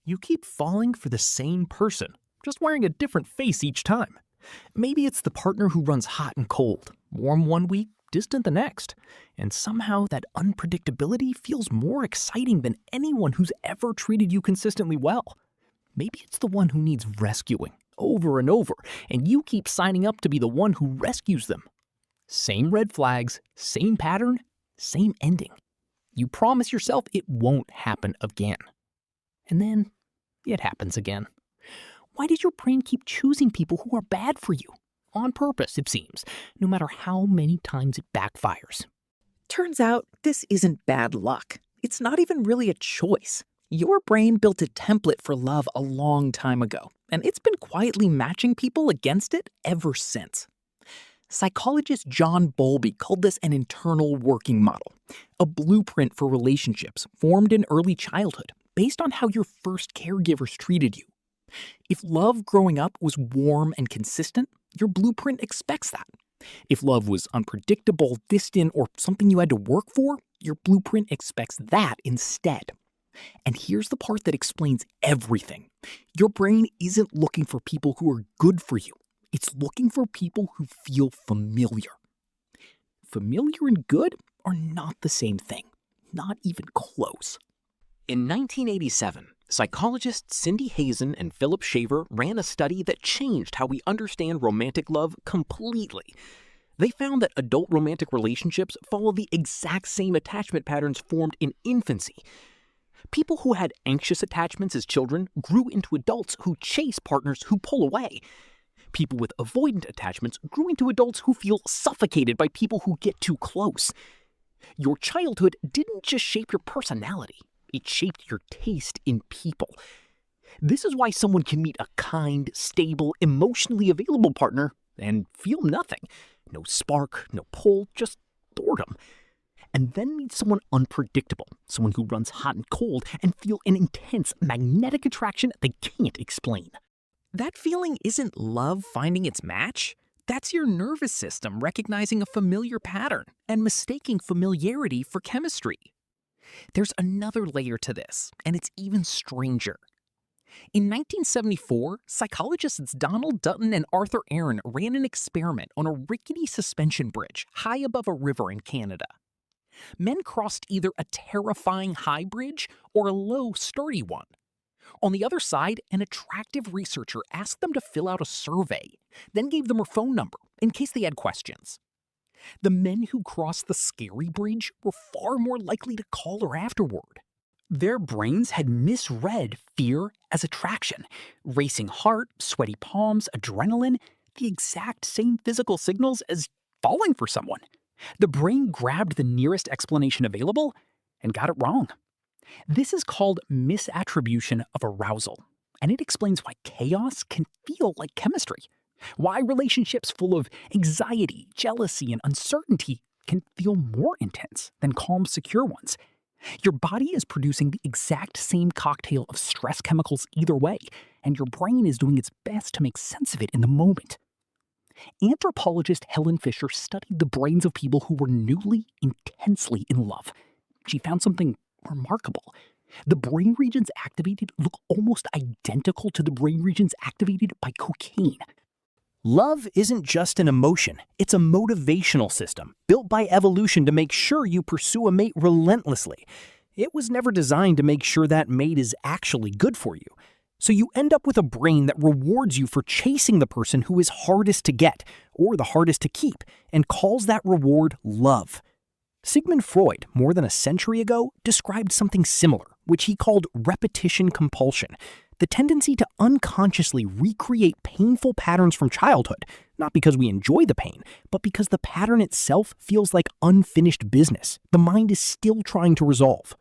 You keep falling for the same person, just wearing a different face each time. Maybe it's the partner who runs hot and cold, warm one week, distant the next. And somehow that unpredictability feels more exciting than anyone who's ever treated you consistently well. Maybe it's the one who needs rescuing over and over, and you keep signing up to be the one who rescues them. Same red flags, same pattern, same ending. You promise yourself it won't happen again. And then it happens again. Why does your brain keep choosing people who are bad for you? On purpose, it seems, no matter how many times it backfires. Turns out this isn't bad luck. It's not even really a choice. Your brain built a template for love a long time ago, and it's been quietly matching people against it ever since. Psychologist John Bowlby called this an internal working model, a blueprint for relationships formed in early childhood based on how your first caregivers treated you. If love growing up was warm and consistent, your blueprint expects that. If love was unpredictable, distant, or something you had to work for, your blueprint expects that instead. And here's the part that explains everything. Your brain isn't looking for people who are good for you. It's looking for people who feel familiar. Familiar and good are not the same thing. Not even close. In 1987, psychologists Cindy Hazen and Philip Shaver ran a study that changed how we understand romantic love completely. They found that adult romantic relationships follow the exact same attachment patterns formed in infancy. People who had anxious attachments as children grew into adults who chase partners who pull away. People with avoidant attachments grew into adults who feel suffocated by people who get too close. Your childhood didn't just shape your personality, it shaped your taste in people. This is why someone can meet a kind, stable, emotionally available partner and feel nothing. No spark, no pull, just boredom. And then meet someone unpredictable, someone who runs hot and cold, and feel an intense magnetic attraction they can't explain. That feeling isn't love finding its match. That's your nervous system recognizing a familiar pattern and mistaking familiarity for chemistry. There's another layer to this, and it's even stranger. In 1974, psychologists Donald Dutton and Arthur Aaron ran an experiment on a rickety suspension bridge high above a river in Canada. Men crossed either a terrifying high bridge or a low, sturdy one. On the other side, an attractive researcher asked them to fill out a survey, then gave them her phone number in case they had questions. The men who crossed the scary bridge were far more likely to call her afterward. Their brains had misread fear as attraction. Racing heart, sweaty palms, adrenaline, the exact same physical signals as falling for someone. The brain grabbed the nearest explanation available and got it wrong. This is called misattribution of arousal, and it explains why chaos can feel like chemistry, why relationships full of anxiety, jealousy, and uncertainty can feel more intense than calm, secure ones. Your body is producing the exact same cocktail of stress chemicals either way, and your brain is doing its best to make sense of it in the moment. Anthropologist Helen Fisher studied the brains of people who were newly, intensely in love. She found something remarkable. The brain regions activated look almost identical to the brain regions activated by cocaine. Love isn't just an emotion, it's a motivational system built by evolution to make sure you pursue a mate relentlessly. It was never designed to make sure that mate is actually good for you. So you end up with a brain that rewards you for chasing the person who is hardest to get, or the hardest to keep, and calls that reward love. Sigmund Freud, more than a century ago, described something similar, which he called repetition compulsion, the tendency to unconsciously recreate painful patterns from childhood, not because we enjoy the pain, but because the pattern itself feels like unfinished business the mind is still trying to resolve.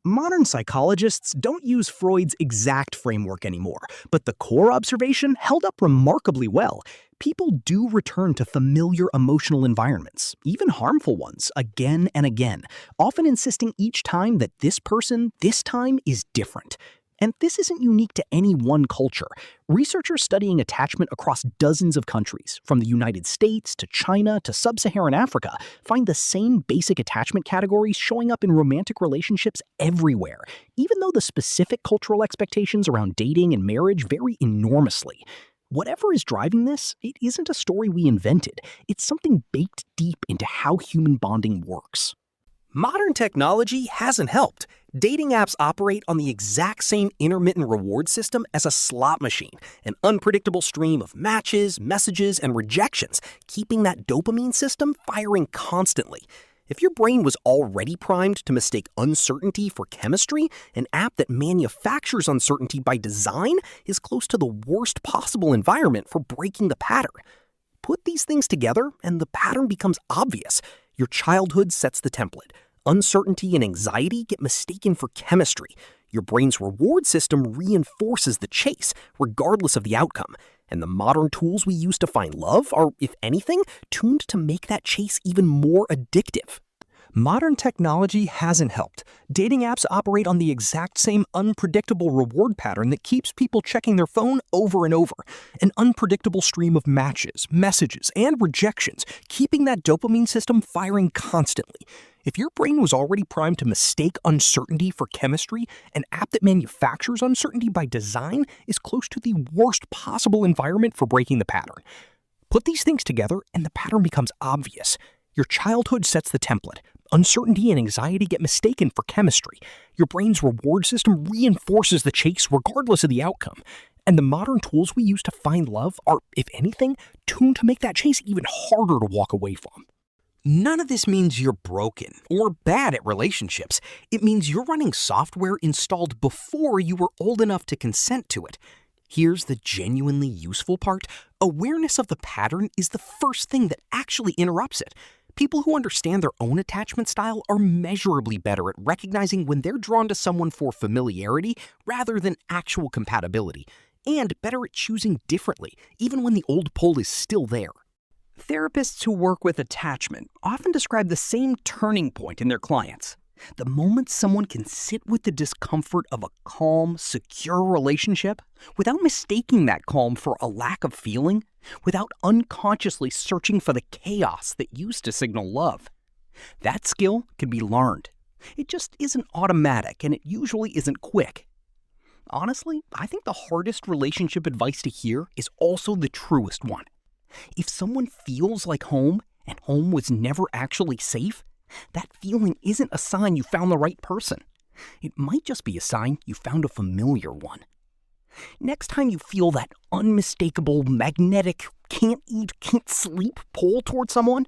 Modern psychologists don't use Freud's exact framework anymore, but the core observation held up remarkably well. People do return to familiar emotional environments, even harmful ones, again and again, often insisting each time that this person, this time, is different. And this isn't unique to any one culture. Researchers studying attachment across dozens of countries, from the United States to China to sub-Saharan Africa, find the same basic attachment categories showing up in romantic relationships everywhere, even though the specific cultural expectations around dating and marriage vary enormously. Whatever is driving this, it isn't a story we invented. It's something baked deep into how human bonding works. Modern technology hasn't helped. Dating apps operate on the exact same intermittent reward system as a slot machine, an unpredictable stream of matches, messages, and rejections, keeping that dopamine system firing constantly. If your brain was already primed to mistake uncertainty for chemistry, an app that manufactures uncertainty by design is close to the worst possible environment for breaking the pattern. Put these things together, and the pattern becomes obvious. Your childhood sets the template. Uncertainty and anxiety get mistaken for chemistry. Your brain's reward system reinforces the chase, regardless of the outcome. And the modern tools we use to find love are, if anything, tuned to make that chase even more addictive. Modern technology hasn't helped. Dating apps operate on the exact same unpredictable reward pattern that keeps people checking their phone over and over. An unpredictable stream of matches, messages, and rejections, keeping that dopamine system firing constantly. If your brain was already primed to mistake uncertainty for chemistry, an app that manufactures uncertainty by design is close to the worst possible environment for breaking the pattern. Put these things together and the pattern becomes obvious. Your childhood sets the template. Uncertainty and anxiety get mistaken for chemistry. Your brain's reward system reinforces the chase regardless of the outcome. And the modern tools we use to find love are, if anything, tuned to make that chase even harder to walk away from. None of this means you're broken or bad at relationships. It means you're running software installed before you were old enough to consent to it. Here's the genuinely useful part. Awareness of the pattern is the first thing that actually interrupts it. People who understand their own attachment style are measurably better at recognizing when they're drawn to someone for familiarity rather than actual compatibility, and better at choosing differently, even when the old pull is still there. Therapists who work with attachment often describe the same turning point in their clients. The moment someone can sit with the discomfort of a calm, secure relationship without mistaking that calm for a lack of feeling, without unconsciously searching for the chaos that used to signal love. That skill can be learned. It just isn't automatic, and it usually isn't quick. Honestly, I think the hardest relationship advice to hear is also the truest one. If someone feels like home, and home was never actually safe, that feeling isn't a sign you found the right person. It might just be a sign you found a familiar one. Next time you feel that unmistakable, magnetic, can't eat, can't sleep pull toward someone,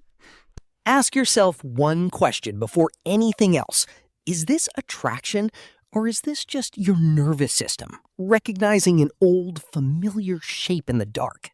ask yourself one question before anything else. Is this attraction, or is this just your nervous system recognizing an old, familiar shape in the dark?